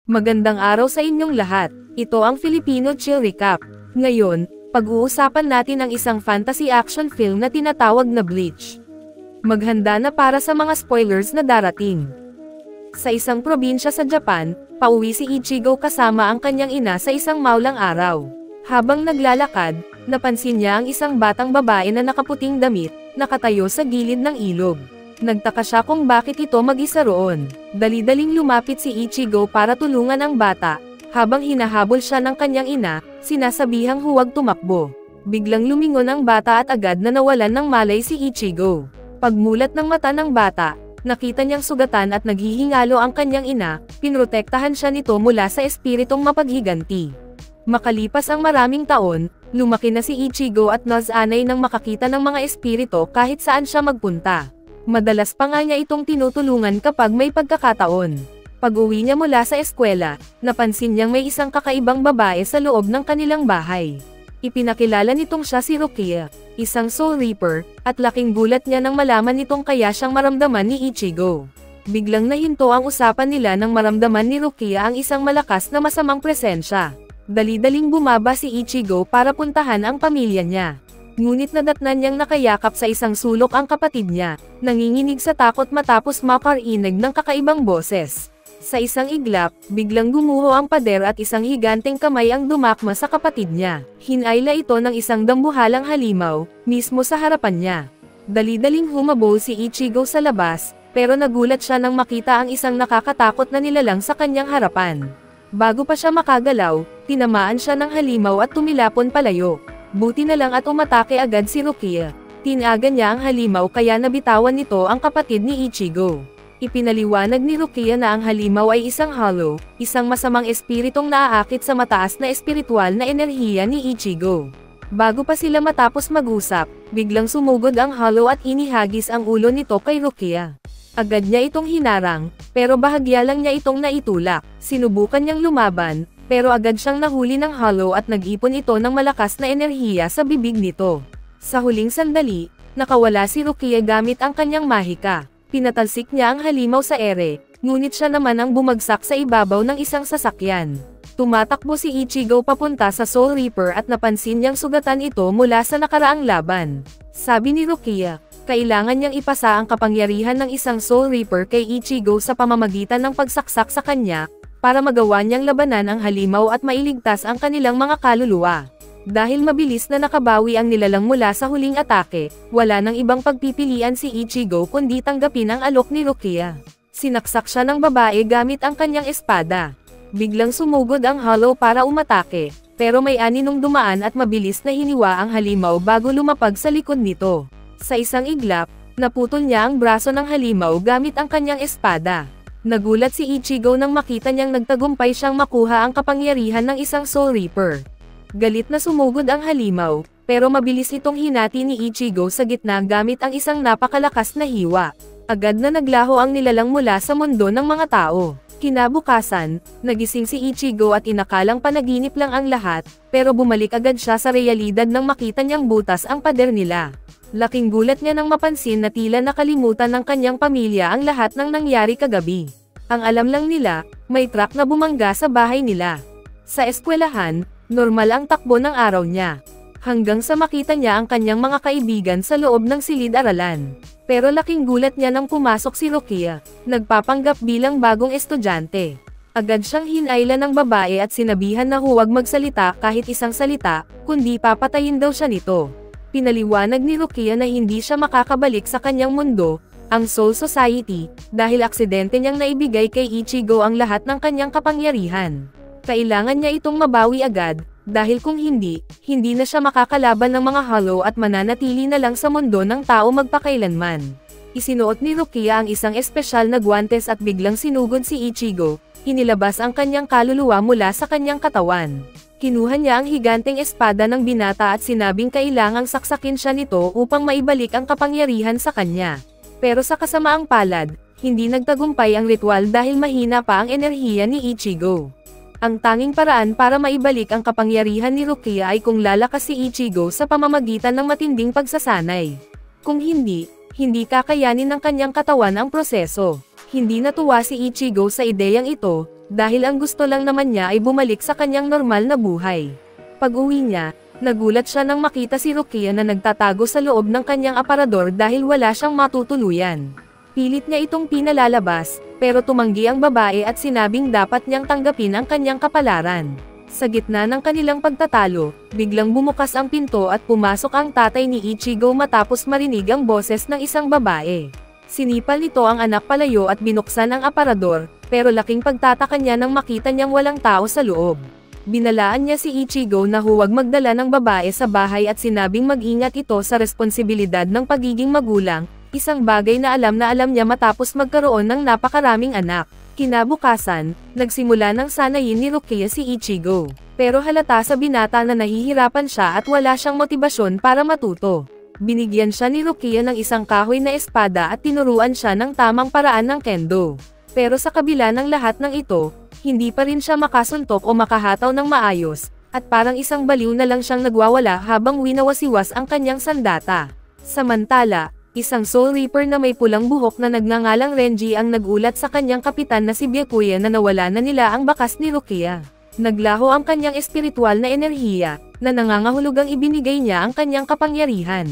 Magandang araw sa inyong lahat. Ito ang Filipino Chill Recap. Ngayon, pag-uusapan natin ang isang fantasy action film na tinatawag na Bleach. Maghanda na para sa mga spoilers na darating. Sa isang probinsya sa Japan, pauwi si Ichigo kasama ang kanyang ina sa isang maulang araw. Habang naglalakad, napansin niya ang isang batang babae na nakaputing damit, nakatayo sa gilid ng ilog. Nagtaka siya kung bakit ito mag-isa roon. Dali-daling lumapit si Ichigo para tulungan ang bata. Habang hinahabol siya ng kanyang ina, sinasabihang huwag tumakbo. Biglang lumingon ang bata at agad na nawalan ng malay si Ichigo. Pagmulat ng mata ng bata, nakita niyang sugatan at naghihingalo ang kanyang ina, pinrotektahan siya nito mula sa espiritong mapaghiganti. Makalipas ang maraming taon, lumaki na si Ichigo at nasanay nang makakita ng mga espirito kahit saan siya magpunta. Madalas pa nga niya itong tinutulungan kapag may pagkakataon. Pag-uwi niya mula sa eskwela, napansin niyang may isang kakaibang babae sa loob ng kanilang bahay. Ipinakilala nitong siya si Rukia, isang Soul Reaper, at laking gulat niya nang malaman nitong kaya siyang maramdaman ni Ichigo. Biglang nahinto ang usapan nila nang maramdaman ni Rukia ang isang malakas na masamang presensya. Dali-daling bumaba si Ichigo para puntahan ang pamilya niya. Ngunit nadatnan niyang nakayakap sa isang sulok ang kapatid niya, nanginginig sa takot matapos makarinig ng kakaibang boses. Sa isang iglap, biglang gumuho ang pader at isang higanteng kamay ang dumakma sa kapatid niya. Hinayla ito ng isang dambuhalang halimaw, mismo sa harapan niya. Dali-daling humabol si Ichigo sa labas, pero nagulat siya nang makita ang isang nakakatakot na nilalang sa kanyang harapan. Bago pa siya makagalaw, tinamaan siya ng halimaw at tumilapon palayo. Buti na lang at umatake agad si Rukia. Tinagan niya ang halimaw kaya nabitawan nito ang kapatid ni Ichigo. Ipinaliwanag ni Rukia na ang halimaw ay isang hollow, isang masamang espiritong naaakit sa mataas na espiritual na enerhiya ni Ichigo. Bago pa sila matapos mag-usap, biglang sumugod ang hollow at inihagis ang ulo nito kay Rukia. Agad niya itong hinarang, pero bahagya lang niya itong naitulak. Sinubukan niyang lumaban, pero agad siyang nahuli ng hollow at nag-ipon ito ng malakas na enerhiya sa bibig nito. Sa huling sandali, nakawala si Rukia gamit ang kanyang mahika. Pinatalsik niya ang halimaw sa ere, ngunit siya naman ang bumagsak sa ibabaw ng isang sasakyan. Tumatakbo si Ichigo papunta sa Soul Reaper at napansin niyang sugatan ito mula sa nakaraang laban. Sabi ni Rukia, kailangan niyang ipasa ang kapangyarihan ng isang Soul Reaper kay Ichigo sa pamamagitan ng pagsaksak sa kanya, para magawa niyang labanan ang halimaw at mailigtas ang kanilang mga kaluluwa. Dahil mabilis na nakabawi ang nilalang mula sa huling atake, wala nang ibang pagpipilian si Ichigo kundi tanggapin ang alok ni Rukia. Sinaksak siya ng babae gamit ang kanyang espada. Biglang sumugod ang hollow para umatake, pero may aninong dumaan at mabilis na hiniwa ang halimaw bago lumapag sa likod nito. Sa isang iglap, naputol niya ang braso ng halimaw gamit ang kanyang espada. Nagulat si Ichigo nang makita niyang nagtagumpay siyang makuha ang kapangyarihan ng isang Soul Reaper. Galit na sumugod ang halimaw, pero mabilis itong hinati ni Ichigo sa gitna gamit ang isang napakalakas na hiwa. Agad na naglaho ang nilalang mula sa mundo ng mga tao. Kinabukasan, nagising si Ichigo at inakalang panaginip lang ang lahat, pero bumalik agad siya sa realidad nang makita niyang butas ang pader nila. Laking gulat niya nang mapansin na tila nakalimutan ng kanyang pamilya ang lahat ng nangyari kagabi. Ang alam lang nila, may truck na bumangga sa bahay nila. Sa eskwelahan, normal ang takbo ng araw niya. Hanggang sa makita niya ang kanyang mga kaibigan sa loob ng silid-aralan. Pero laking gulat niya nang pumasok si Rukia, nagpapanggap bilang bagong estudyante. Agad siyang hinayla ng babae at sinabihan na huwag magsalita kahit isang salita, kundi papatayin daw siya nito. Pinaliwanag ni Rukia na hindi siya makakabalik sa kanyang mundo, ang Soul Society, dahil aksidente niyang naibigay kay Ichigo ang lahat ng kanyang kapangyarihan. Kailangan niya itong mabawi agad, dahil kung hindi na siya makakalaban ng mga hollow at mananatili na lang sa mundo ng tao magpakailanman. Isinuot ni Rukia ang isang espesyal na guwantes at biglang sinugod si Ichigo, inilabas ang kanyang kaluluwa mula sa kanyang katawan. Kinuha niya ang higanteng espada ng binata at sinabing kailangang saksakin siya nito upang maibalik ang kapangyarihan sa kanya. Pero sa kasamaang palad, hindi nagtagumpay ang ritual dahil mahina pa ang enerhiya ni Ichigo. Ang tanging paraan para maibalik ang kapangyarihan ni Rukia ay kung lalakas si Ichigo sa pamamagitan ng matinding pagsasanay. Kung hindi kakayanin ng kanyang katawan ang proseso. Hindi natuwa si Ichigo sa ideyang ito, dahil ang gusto lang naman niya ay bumalik sa kanyang normal na buhay. Pag-uwi niya, nagulat siya nang makita si Rukia na nagtatago sa loob ng kanyang aparador dahil wala siyang matutuluyan. Pilit niya itong pinalalabas, pero tumanggi ang babae at sinabing dapat niyang tanggapin ang kanyang kapalaran. Sa gitna ng kanilang pagtatalo, biglang bumukas ang pinto at pumasok ang tatay ni Ichigo matapos marinig ang boses ng isang babae. Sinipal nito ang anak palayo at binuksan ang aparador, pero laking pagtataka niya nang makita niyang walang tao sa loob. Binalaan niya si Ichigo na huwag magdala ng babae sa bahay at sinabing mag-ingat ito sa responsibilidad ng pagiging magulang, isang bagay na alam niya matapos magkaroon ng napakaraming anak. Kinabukasan, nagsimula ng sanayin ni Rukia si Ichigo, pero halata sa binata na nahihirapan siya at wala siyang motibasyon para matuto. Binigyan siya ni Rukia ng isang kahoy na espada at tinuruan siya ng tamang paraan ng kendo. Pero sa kabila ng lahat ng ito, hindi pa rin siya makasuntok o makahataw ng maayos, at parang isang baliw na lang siyang nagwawala habang winawasiwas ang kanyang sandata. Samantala, isang Soul Reaper na may pulang buhok na nagngangalang Renji ang nagulat sa kanyang kapitan na si Byakuya na nawala na nila ang bakas ni Rukia. Naglaho ang kanyang espiritual na enerhiya, na nangangahulugang ibinigay niya ang kanyang kapangyarihan.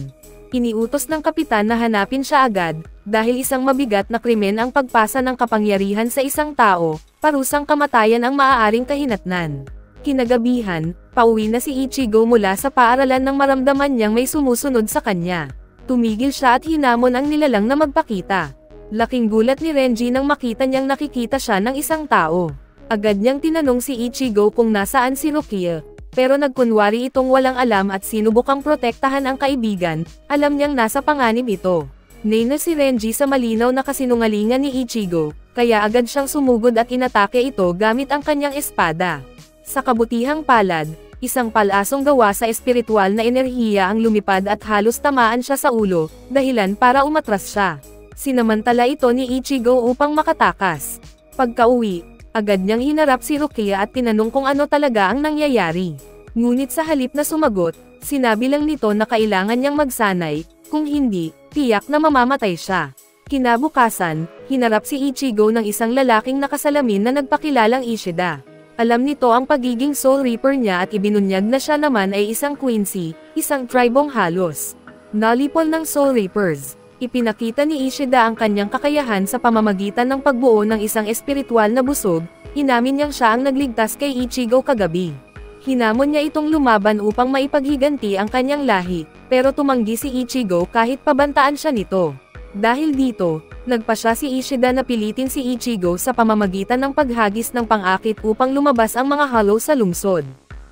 Iniutos ng kapitan na hanapin siya agad, dahil isang mabigat na krimen ang pagpasa ng kapangyarihan sa isang tao, parusang kamatayan ang maaaring kahinatnan. Kinagabihan, pauwi na si Ichigo mula sa paaralan nang maramdaman niyang may sumusunod sa kanya. Tumigil siya at hinamon ang nilalang na magpakita. Laking gulat ni Renji nang makita niyang nakikita siya ng isang tao. Agad niyang tinanong si Ichigo kung nasaan si Rukia, pero nagkunwari itong walang alam at sinubukang protektahan ang kaibigan, alam niyang nasa panganib ito. Nena si Renji sa malinaw na kasinungalingan ni Ichigo, kaya agad siyang sumugod at inatake ito gamit ang kanyang espada. Sa kabutihang palad, isang palasong gawa sa espiritual na enerhiya ang lumipad at halos tamaan siya sa ulo, dahilan para umatras siya. Sinamantala ito ni Ichigo upang makatakas. Pagka-uwi, agad niyang hinarap si Rukia at tinanong kung ano talaga ang nangyayari. Ngunit sa halip na sumagot, sinabi lang nito na kailangan niyang magsanay, kung hindi, tiyak na mamamatay siya. Kinabukasan, hinarap si Ichigo ng isang lalaking nakasalamin na nagpakilalang Ishida. Alam nito ang pagiging Soul Reaper niya at ibinunyag na siya naman ay isang Quincy, isang tribong halos nalipol ng Soul Reapers. Ipinakita ni Ishida ang kanyang kakayahan sa pamamagitan ng pagbuo ng isang espiritual na busog, inamin niyang siya ang nagligtas kay Ichigo kagabi. Hinamon niya itong lumaban upang maipaghiganti ang kanyang lahi, pero tumanggi si Ichigo kahit pabantaan siya nito. Dahil dito, nagpasya si Ishida na pilitin si Ichigo sa pamamagitan ng paghagis ng pang-akit upang lumabas ang mga hollow sa lungsod.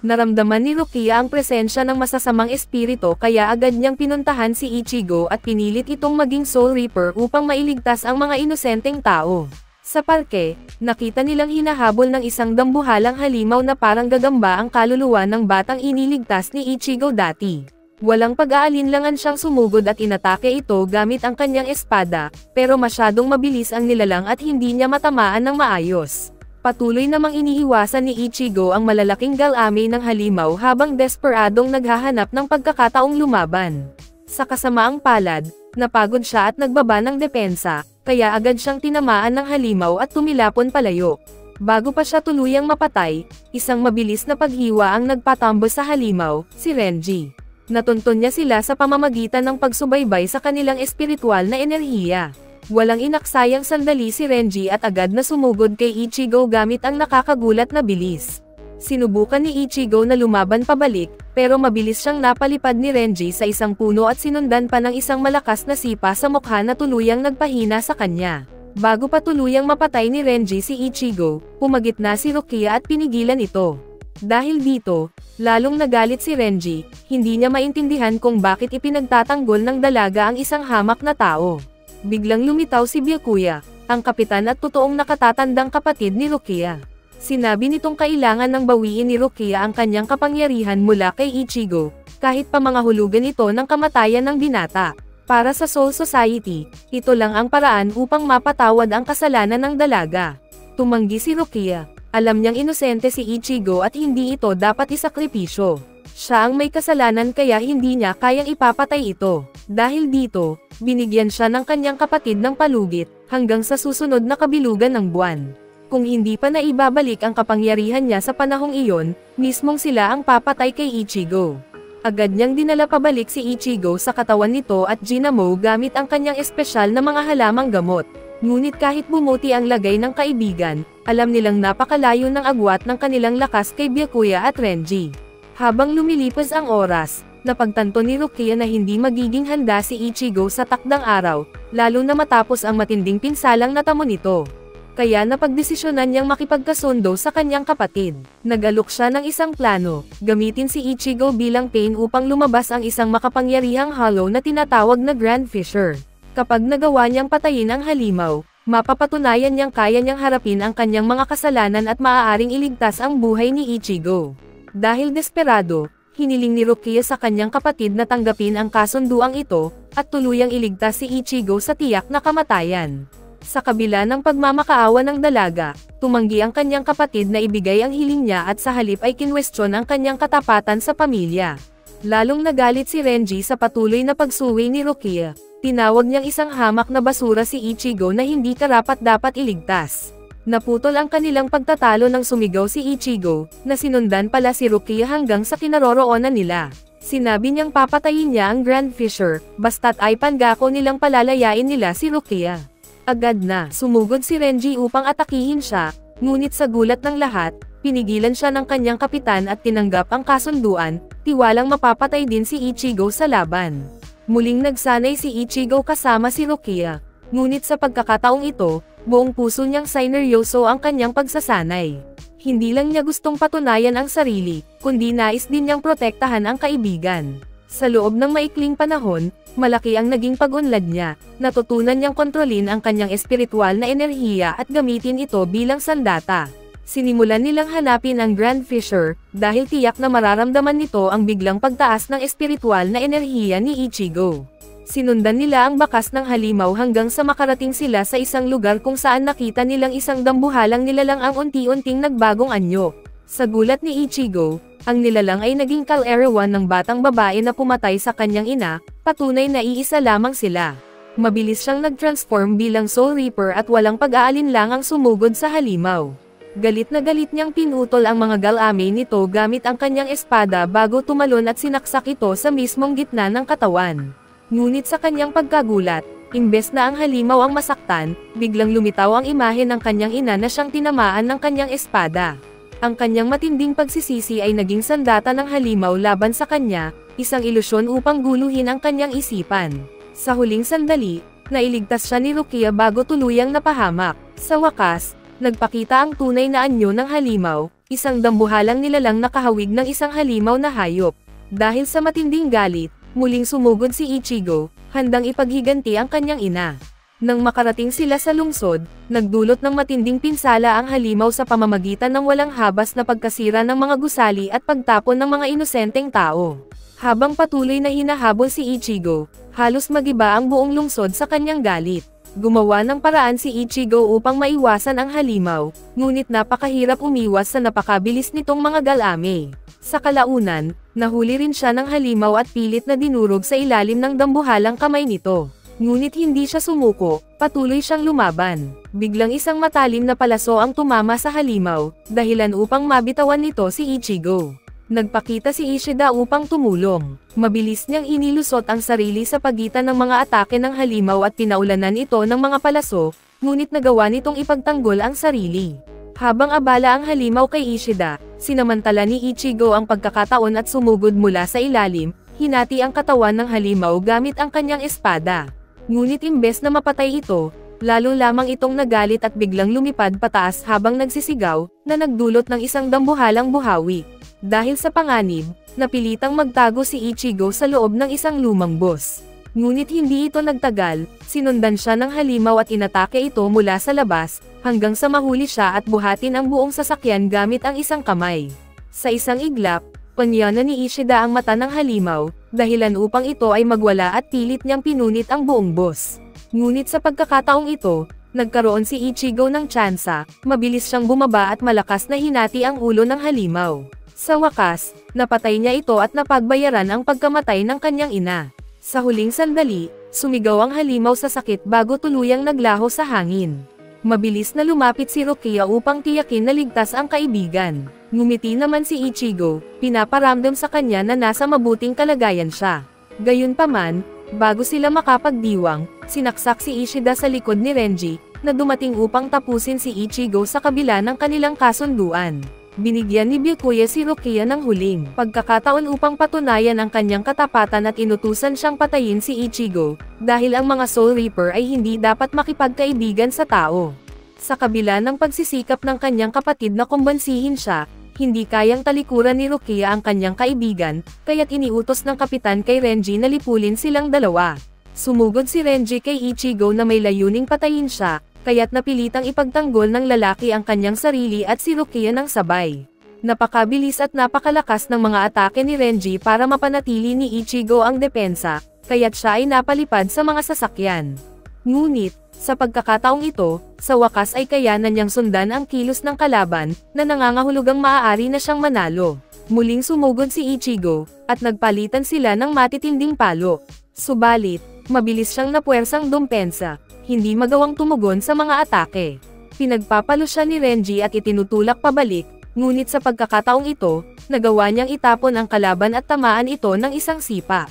Naramdaman ni Rukia ang presensya ng masasamang espiritu kaya agad niyang pinuntahan si Ichigo at pinilit itong maging Soul Reaper upang mailigtas ang mga inosenteng tao. Sa parke, nakita nilang hinahabol ng isang dambuhalang halimaw na parang gagamba ang kaluluwa ng batang iniligtas ni Ichigo dati. Walang pag-aalinlangan siyang sumugod at inatake ito gamit ang kanyang espada, pero masyadong mabilis ang nilalang at hindi niya matamaan ng maayos. Patuloy namang iniiwasan ni Ichigo ang malalaking galame ng halimaw habang desperadong naghahanap ng pagkakataong lumaban. Sa kasamaang palad, napagod siya at nagbaba ng depensa, kaya agad siyang tinamaan ng halimaw at tumilapon palayo. Bago pa siya tuluyang mapatay, isang mabilis na paghiwa ang nagpatambo sa halimaw, si Renji. Natunton niya sila sa pamamagitan ng pagsubaybay sa kanilang espiritual na enerhiya. Walang inaksayang sandali si Renji at agad na sumugod kay Ichigo gamit ang nakakagulat na bilis. Sinubukan ni Ichigo na lumaban pabalik, pero mabilis siyang napalipad ni Renji sa isang puno at sinundan pa ng isang malakas na sipa sa mukha na tuluyang nagpahina sa kanya. Bago pa tuluyang mapatay ni Renji si Ichigo, pumagit na si Rukia at pinigilan ito. Dahil dito, lalong nagalit si Renji, hindi niya maintindihan kung bakit ipinagtatanggol ng dalaga ang isang hamak na tao. Biglang lumitaw si Byakuya, ang kapitan at totoong nakatatandang kapatid ni Rukia. Sinabi nitong kailangan ng bawiin ni Rukia ang kanyang kapangyarihan mula kay Ichigo, kahit pa mangahulugan ito ng kamatayan ng binata. Para sa Soul Society, ito lang ang paraan upang mapatawad ang kasalanan ng dalaga. Tumanggi si Rukia. Alam niyang inosente si Ichigo at hindi ito dapat isakripisyo. Siya ang may kasalanan kaya hindi niya kayang ipapatay ito. Dahil dito, binigyan siya ng kanyang kapatid ng palugit, hanggang sa susunod na kabilugan ng buwan. Kung hindi pa naibabalik ang kapangyarihan niya sa panahong iyon, mismong sila ang papatay kay Ichigo. Agad niyang dinala pabalik si Ichigo sa katawan nito at ginamo gamit ang kanyang espesyal na mga halamang gamot. Ngunit kahit bumuti ang lagay ng kaibigan, alam nilang napakalayo ng agwat ng kanilang lakas kay Byakuya at Renji. Habang lumilipas ang oras, napagtanto ni Rukia na hindi magiging handa si Ichigo sa takdang araw, lalo na matapos ang matinding pinsalang natamo nito. Kaya napagdesisyonan niyang makipagkasundo sa kanyang kapatid. Nag-alok siya ng isang plano, gamitin si Ichigo bilang pain upang lumabas ang isang makapangyarihang hollow na tinatawag na Grand Fisher. Kapag nagawa niyang patayin ang halimaw, mapapatunayan niyang kaya niyang harapin ang kanyang mga kasalanan at maaaring iligtas ang buhay ni Ichigo. Dahil desperado, hiniling ni Rukia sa kanyang kapatid na tanggapin ang kasunduang ito, at tuluyang iligtas si Ichigo sa tiyak na kamatayan. Sa kabila ng pagmamakaawa ng dalaga, tumanggi ang kanyang kapatid na ibigay ang hiling niya at sa halip ay kinwestiyon ang kanyang katapatan sa pamilya. Lalong nagalit si Renji sa patuloy na pagsuwi ni Rukia. Tinawag niyang isang hamak na basura si Ichigo na hindi karapat-dapat iligtas. Naputol ang kanilang pagtatalo nang sumigaw si Ichigo, na sinundan pala si Rukia hanggang sa kinaroroonan nila. Sinabi niyang papatayin niya ang Grand Fisher, basta't ay pangako nilang palalayain nila si Rukia. Agad na sumugod si Renji upang atakihin siya, ngunit sa gulat ng lahat, pinigilan siya ng kanyang kapitan at tinanggap ang kasunduan, tiwalang mapapatay din si Ichigo sa laban. Muling nagsanay si Ichigo kasama si Rukia, ngunit sa pagkakataong ito, buong puso niyang sineryoso ang kanyang pagsasanay. Hindi lang niya gustong patunayan ang sarili, kundi nais din niyang protektahan ang kaibigan. Sa loob ng maikling panahon, malaki ang naging pag-unlad niya, natutunan niyang kontrolin ang kanyang espiritual na enerhiya at gamitin ito bilang sandata. Sinimulan nilang hanapin ang Grand Fisher, dahil tiyak na mararamdaman nito ang biglang pagtaas ng espiritual na enerhiya ni Ichigo. Sinundan nila ang bakas ng halimaw hanggang sa makarating sila sa isang lugar kung saan nakita nilang isang dambuhalang nilalang ang unti-unting nagbagong anyo. Sa gulat ni Ichigo, ang nilalang ay naging kalarawan ng batang babae na pumatay sa kanyang ina, patunay na iisa lamang sila. Mabilis siyang nag-transform bilang Soul Reaper at walang pag-aalinlangang sumugod sa halimaw. Galit na galit niyang pinutol ang mga galame nito gamit ang kanyang espada bago tumalon at sinaksak ito sa mismong gitna ng katawan. Ngunit sa kanyang pagkagulat, imbes na ang halimaw ang masaktan, biglang lumitaw ang imahe ng kanyang ina na siyang tinamaan ng kanyang espada. Ang kanyang matinding pagsisisi ay naging sandata ng halimaw laban sa kanya, isang ilusyon upang guluhin ang kanyang isipan. Sa huling sandali, nailigtas siya ni Rukia bago tuluyang napahamak. Sa wakas, nagpakita ang tunay na anyo ng halimaw, isang dambuhalang nilalang nakahawig ng isang halimaw na hayop. Dahil sa matinding galit, muling sumugod si Ichigo, handang ipaghiganti ang kanyang ina. Nang makarating sila sa lungsod, nagdulot ng matinding pinsala ang halimaw sa pamamagitan ng walang habas na pagkasira ng mga gusali at pagtapon ng mga inosenteng tao. Habang patuloy na hinahabol si Ichigo, halos magiba ang buong lungsod sa kanyang galit. Gumawa ng paraan si Ichigo upang maiwasan ang halimaw, ngunit napakahirap umiwas sa napakabilis nitong mga galame. Sa kalaunan, nahuli rin siya ng halimaw at pilit na dinurog sa ilalim ng dambuhalang kamay nito. Ngunit hindi siya sumuko, patuloy siyang lumaban. Biglang isang matalim na palaso ang tumama sa halimaw, dahilan upang mabitawan nito si Ichigo. Nagpakita si Ishida upang tumulong. Mabilis niyang inilusot ang sarili sa pagitan ng mga atake ng halimaw at pinaulanan ito ng mga palaso, ngunit nagawa nitong ipagtanggol ang sarili. Habang abala ang halimaw kay Ishida, sinamantala ni Ichigo ang pagkakataon at sumugod mula sa ilalim, hinati ang katawan ng halimaw gamit ang kanyang espada. Ngunit imbes na mapatay ito, lalo lamang itong nagalit at biglang lumipad pataas habang nagsisigaw, na nagdulot ng isang dambuhalang buhawi. Dahil sa panganib, napilitang magtago si Ichigo sa loob ng isang lumang bus. Ngunit hindi ito nagtagal, sinundan siya ng halimaw at inatake ito mula sa labas, hanggang sa mahuli siya at buhatin ang buong sasakyan gamit ang isang kamay. Sa isang iglap, panyana ni Ishida ang mata ng halimaw, dahilan upang ito ay magwala at pilit niyang pinunit ang buong bus. Ngunit sa pagkakataong ito, nagkaroon si Ichigo ng tsansa, mabilis siyang bumaba at malakas na hinati ang ulo ng halimaw. Sa wakas, napatay niya ito at napagbayaran ang pagkamatay ng kanyang ina. Sa huling sandali, sumigaw ang halimaw sa sakit bago tuluyang naglaho sa hangin. Mabilis na lumapit si Rukia upang tiyakin na ligtas ang kaibigan. Ngumiti naman si Ichigo, pinaparamdam sa kanya na nasa mabuting kalagayan siya. Gayunpaman, bago sila makapagdiwang, sinaksak si Ishida sa likod ni Renji, na dumating upang tapusin si Ichigo sa kabila ng kanilang kasunduan. Binigyan ni Byakuya si Rukia ng huling pagkakataon upang patunayan ang kanyang katapatan at inutusan siyang patayin si Ichigo, dahil ang mga Soul Reaper ay hindi dapat makipagkaibigan sa tao. Sa kabila ng pagsisikap ng kanyang kapatid na kumbansihin siya, hindi kayang talikuran ni Rukia ang kanyang kaibigan, kaya't iniutos ng kapitan kay Renji na lipulin silang dalawa. Sumugod si Renji kay Ichigo na may layuning patayin siya, kaya't napilitang ipagtanggol ng lalaki ang kanyang sarili at si Rukia ng sabay. Napakabilis at napakalakas ng mga atake ni Renji para mapanatili ni Ichigo ang depensa, kaya't siya ay napalipad sa mga sasakyan. Ngunit, sa pagkakataong ito, sa wakas ay kayanan niyang sundan ang kilos ng kalaban, na nangangahulugang maaari na siyang manalo. Muling sumugod si Ichigo, at nagpalitan sila ng matitinding palo. Subalit, mabilis siyang napuwersang dumpensa, hindi magawang tumugon sa mga atake. Pinagpapalo siya ni Renji at itinutulak pabalik, ngunit sa pagkakataong ito, nagawa niyang itapon ang kalaban at tamaan ito ng isang sipa.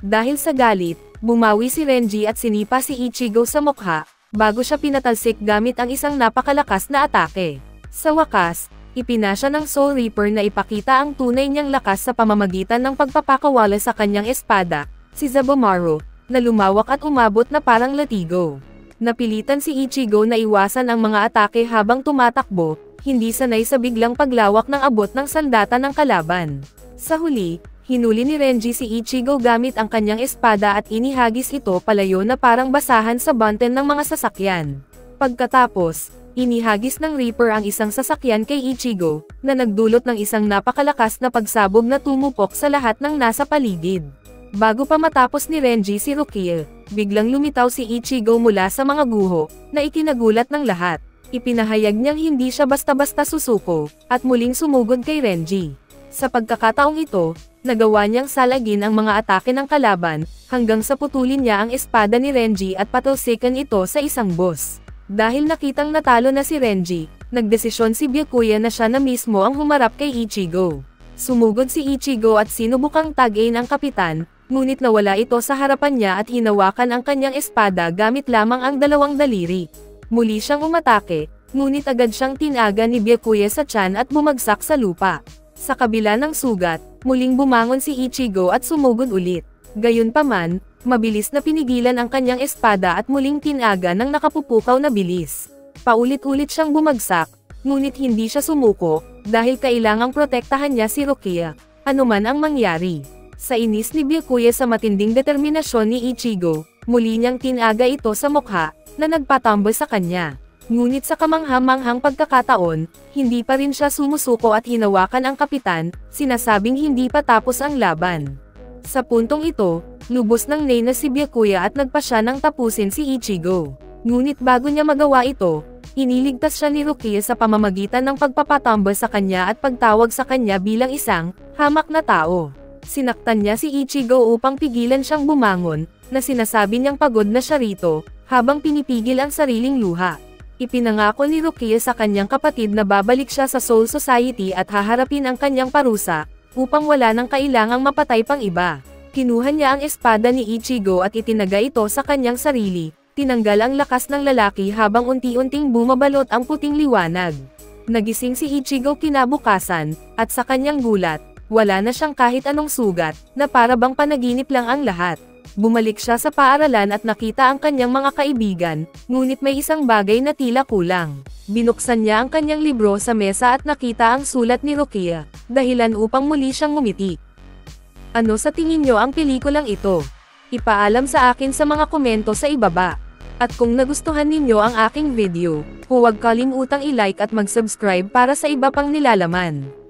Dahil sa galit, bumawi si Renji at sinipa si Ichigo sa mukha, bago siya pinatalsik gamit ang isang napakalakas na atake. Sa wakas, ipinasya ng Soul Reaper na ipakita ang tunay niyang lakas sa pamamagitan ng pagpapakawala sa kanyang espada, si Zabumaru, na lumawak at umabot na parang latigo. Napilitan si Ichigo na iwasan ang mga atake habang tumatakbo, hindi sanay sa biglang paglawak ng abot ng sandata ng kalaban. Sa huli, hinuli ni Renji si Ichigo gamit ang kanyang espada at inihagis ito palayo na parang basahan sa bunten ng mga sasakyan. Pagkatapos, inihagis ng Reaper ang isang sasakyan kay Ichigo, na nagdulot ng isang napakalakas na pagsabog na tumupok sa lahat ng nasa paligid. Bago pa matapos ni Renji si Rukia, biglang lumitaw si Ichigo mula sa mga guho, na ikinagulat ng lahat. Ipinahayag niyang hindi siya basta-basta susuko, at muling sumugod kay Renji. Sa pagkakataong ito, nagawa niyang salagin ang mga atake ng kalaban, hanggang sa putulin niya ang espada ni Renji at patalsikan ito sa isang boss. Dahil nakitang natalo na si Renji, nagdesisyon si Byakuya na siya na mismo ang humarap kay Ichigo. Sumugod si Ichigo at sinubukang tag-in ang kapitan, ngunit nawala ito sa harapan niya at hinawakan ang kanyang espada gamit lamang ang dalawang daliri. Muli siyang umatake, ngunit agad siyang tinaga ni Byakuya sa tiyan at bumagsak sa lupa. Sa kabila ng sugat, muling bumangon si Ichigo at sumugod ulit. Gayunpaman, mabilis na pinigilan ang kanyang espada at muling tinaga ng nakapupukaw na bilis. Paulit-ulit siyang bumagsak, ngunit hindi siya sumuko, dahil kailangang protektahan niya si Rukia, anuman ang mangyari. Sa inis ni Byakuya sa matinding determinasyon ni Ichigo, muli niyang tinaga ito sa mukha, na nagpatambol sa kanya. Ngunit sa kamangha-manghang pagkakataon, hindi pa rin siya sumusuko at hinawakan ang kapitan, sinasabing hindi pa tapos ang laban. Sa puntong ito, lubos ng nena si Byakuya at nagpa siya ng tapusin si Ichigo. Ngunit bago niya magawa ito, iniligtas siya ni Rukia sa pamamagitan ng pagpapatambol sa kanya at pagtawag sa kanya bilang isang hamak na tao. Sinaktan niya si Ichigo upang pigilan siyang bumangon, na sinasabi niyang pagod na siya rito, habang pinipigil ang sariling luha. Ipinangako ni Rukia sa kanyang kapatid na babalik siya sa Soul Society at haharapin ang kanyang parusa, upang wala nang kailangang mapatay pang iba. Kinuha niya ang espada ni Ichigo at itinaga ito sa kanyang sarili, tinanggal ang lakas ng lalaki habang unti-unting bumabalot ang puting liwanag. Nagising si Ichigo kinabukasan, at sa kanyang gulat, wala na siyang kahit anong sugat, na para bang panaginip lang ang lahat. Bumalik siya sa paaralan at nakita ang kanyang mga kaibigan, ngunit may isang bagay na tila kulang. Binuksan niya ang kanyang libro sa mesa at nakita ang sulat ni Rukia, dahilan upang muli siyang ngumiti. Ano sa tingin niyo ang pelikulang ito? Ipaalam sa akin sa mga komento sa ibaba. At kung nagustuhan ninyo ang aking video, huwag kalimutang i-like at mag-subscribe para sa iba pang nilalaman.